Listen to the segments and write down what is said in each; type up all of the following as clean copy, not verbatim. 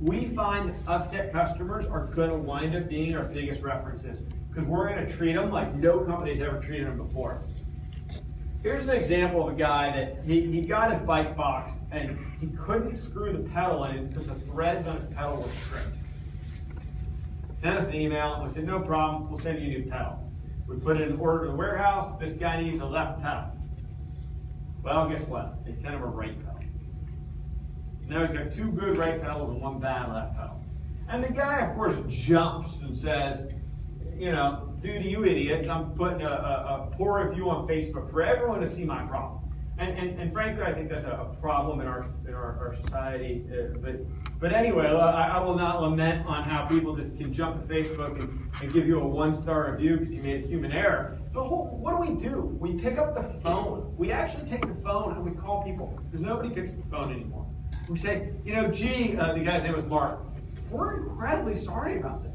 we find upset customers are going to wind up being our biggest references because we're going to treat them like no company's ever treated them before. Here's an example of a guy that he got his bike box and he couldn't screw the pedal in because the threads on his pedal were stripped. Sent us an email and we said, no problem, we'll send you a new pedal. We put it in order to the warehouse. This guy needs a left pedal. Well, guess what? They sent him a right pedal. Now he's got 2 good right pedals and 1 bad left pedal. And the guy, of course, jumps and says, you know, dude, you idiots, I'm putting a poor review on Facebook for everyone to see my problem. And frankly, I think that's a problem in our society. But anyway, I will not lament on how people just can jump to Facebook and give you a 1-star review because you made a human error. But what do? We pick up the phone. We actually take the phone and we call people because nobody picks up the phone anymore. We say, you know, gee, the guy's name was Mark. We're incredibly sorry about this.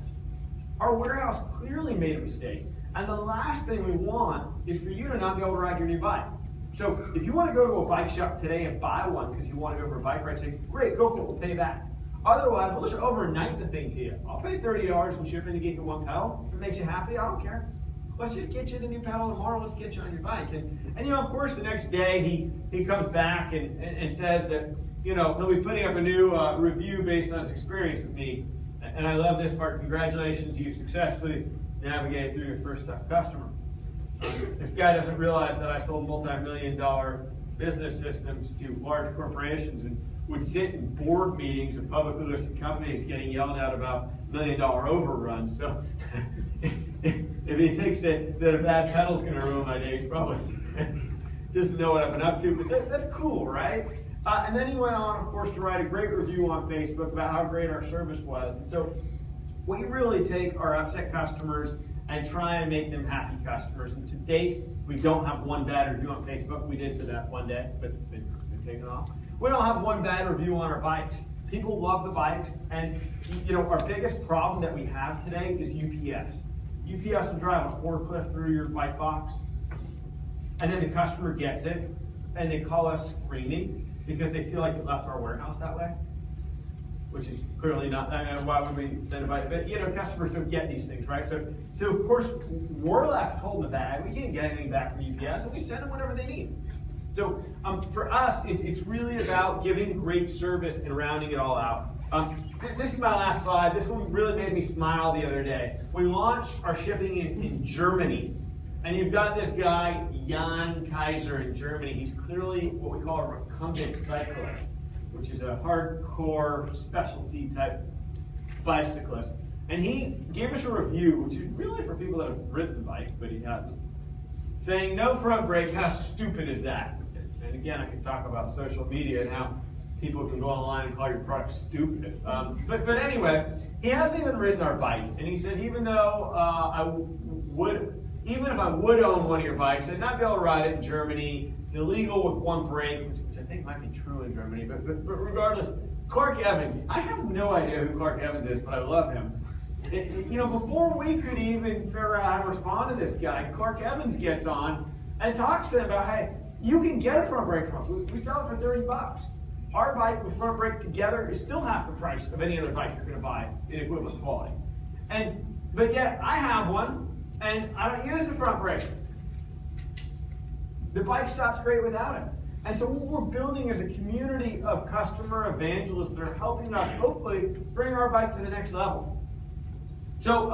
Our warehouse clearly made a mistake. And the last thing we want is for you to not be able to ride your new bike. So if you want to go to a bike shop today and buy one because you want to go for a bike ride, say, great, go for it, we'll pay back. Otherwise, we'll just overnight the thing to you. I'll pay $30 in shipping to get you 1 pedal. If it makes you happy, I don't care. Let's just get you the new pedal tomorrow. Let's get you on your bike. And you know, of course, the next day he comes back and says that, you know, he'll be putting up a new review based on his experience with me. And I love this part. Congratulations, you successfully navigated through your first tough customer. This guy doesn't realize that I sold multi-million-dollar business systems to large corporations and would sit in board meetings of publicly listed companies getting yelled at about $1 million overruns. So if he thinks that a bad pedal's going to ruin my day, he probably doesn't know what I've been up to. But that's cool, right? And then he went on, of course, to write a great review on Facebook about how great our service was. And so we really take our upset customers and try and make them happy customers. And to date, we don't have 1 bad review on Facebook. We did for that one day, but it's been taken off. We don't have 1 bad review on our bikes. People love the bikes, and you know, our biggest problem that we have today is UPS. UPS will drive a forklift through your bike box, and then the customer gets it, and they call us screaming because they feel like it left our warehouse that way, which is clearly not. I mean, why would we send a bike? But you know, customers don't get these things, right? So of course, we're left holding the bag. We can't get anything back from UPS, and we send them whatever they need. So for us, it's really about giving great service and rounding it all out. This is my last slide. This one really made me smile the other day. We launched our shipping in Germany. And you've got this guy, Jan Kaiser in Germany. He's clearly what we call a recumbent cyclist, which is a hardcore specialty type bicyclist. And he gave us a review, which is really for people that have ridden the bike, but he hasn't, saying, no front brake, how stupid is that? And again, I can talk about social media and how people can go online and call your product stupid. But anyway, he hasn't even ridden our bike. And he said, even though even if I would own one of your bikes, I'd not be able to ride it in Germany. It's illegal with 1 brake, which I think might be true in Germany. But regardless, Clark Evans, I have no idea who Clark Evans is, but I love him. You know, before we could even figure out how to respond to this guy, Clark Evans gets on and talks to them about, hey, you can get a front brake from us. We sell it for $30. Our bike with front brake together is still half the price of any other bike you're going to buy in equivalent quality. But yet, I have one. And I don't use the front brake. The bike stops great without it. And so what we're building is a community of customer evangelists that are helping us hopefully bring our bike to the next level. So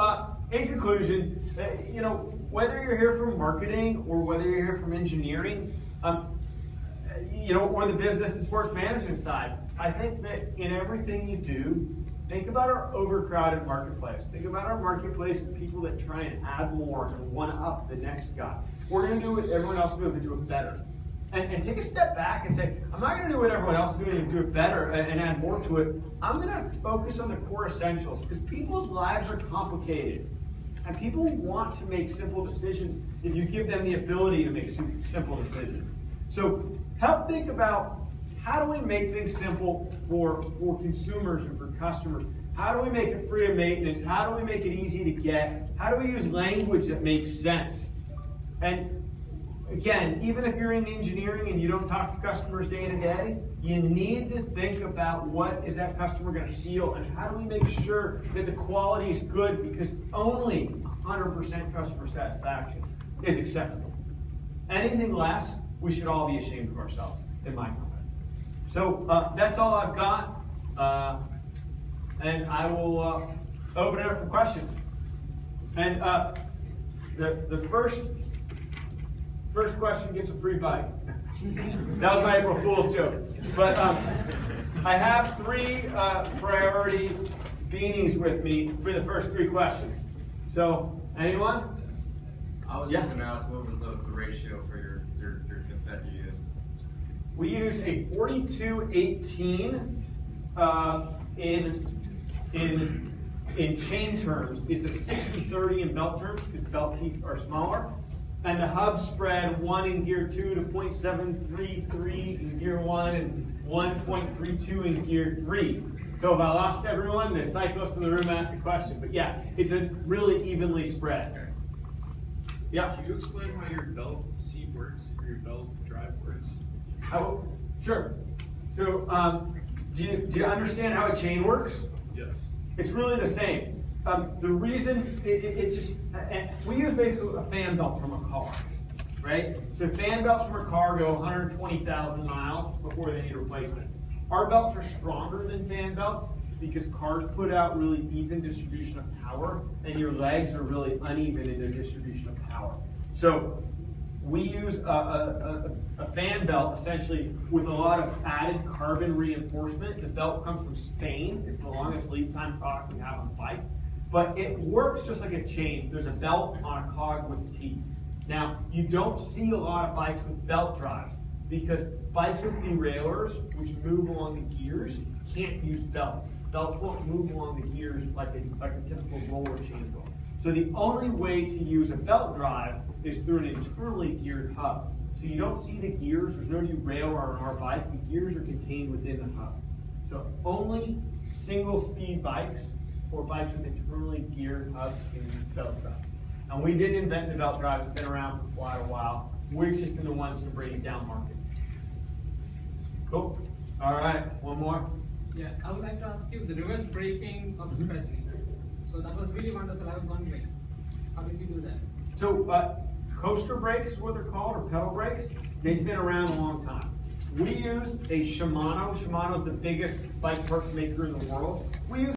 in conclusion, you know, whether you're here from marketing or whether you're here from engineering, you know, or the business and sports management side, I think that in everything you do, think about our overcrowded marketplace. Think about our marketplace of people that try and add more and one-up the next guy. We're going to do what everyone else is doing, but do it better. And take a step back and say, I'm not going to do what everyone else is doing and do it better and add more to it. I'm going to focus on the core essentials because people's lives are complicated. And people want to make simple decisions if you give them the ability to make simple decisions. So help think about, how do we make things simple for consumers and for customers? How do we make it free of maintenance? How do we make it easy to get? How do we use language that makes sense? And again, even if you're in engineering and you don't talk to customers day to day, You need to think about what is that customer going to feel and how do we make sure that the quality is good, because only 100% customer satisfaction is acceptable. Anything less, we should all be ashamed of ourselves in my company. So that's all I've got, and I will open it up for questions. And the first question gets a free bite. That was my April Fool's joke. But I have 3 priority beanies with me for the first 3 questions. So, anyone? I was just going to ask, what was the ratio for your cassette you used? We use a 42-18 in chain terms. It's a 60-30 in belt terms because belt teeth are smaller. And the hub spread 1 in gear 2 to 0.733 in gear 1 and 1.32 in gear 3. So if I lost everyone, the cyclist in the room asked a question. But yeah, it's a really evenly spread. Yeah? Can you explain how your belt seat works, or your belt drive works? Sure. So do you understand how a chain works? Yes. It's really the same. The reason it's just, we use basically a fan belt from a car, right? So fan belts from a car go 120,000 miles before they need replacement. Our belts are stronger than fan belts because cars put out really even distribution of power, and your legs are really uneven in their distribution of power. So we use a fan belt essentially with a lot of added carbon reinforcement. The belt comes from Spain. It's the longest lead time product we have on the bike. But it works just like a chain. There's a belt on a cog with teeth. Now, you don't see a lot of bikes with belt drives because bikes with derailleurs, which move along the gears, can't use belts. Belts won't move along the gears like a typical roller chain will. So the only way to use a belt drive is through an internally geared hub. So you don't see the gears, there's no derailleur on our bike, the gears are contained within the hub. So only single speed bikes or bikes with internally geared hubs can use belt drive. And we didn't invent the belt drive, it's been around for quite a while. We've just been the ones to bring it down market. Cool. All right, one more. Yeah, I would like to ask you the reverse braking of the Presley. So that was really wonderful. I was wondering, how did you do that? So coaster brakes is what they're called, or pedal brakes. They've been around a long time. We use a Shimano. Shimano is the biggest bike parts maker in the world. We use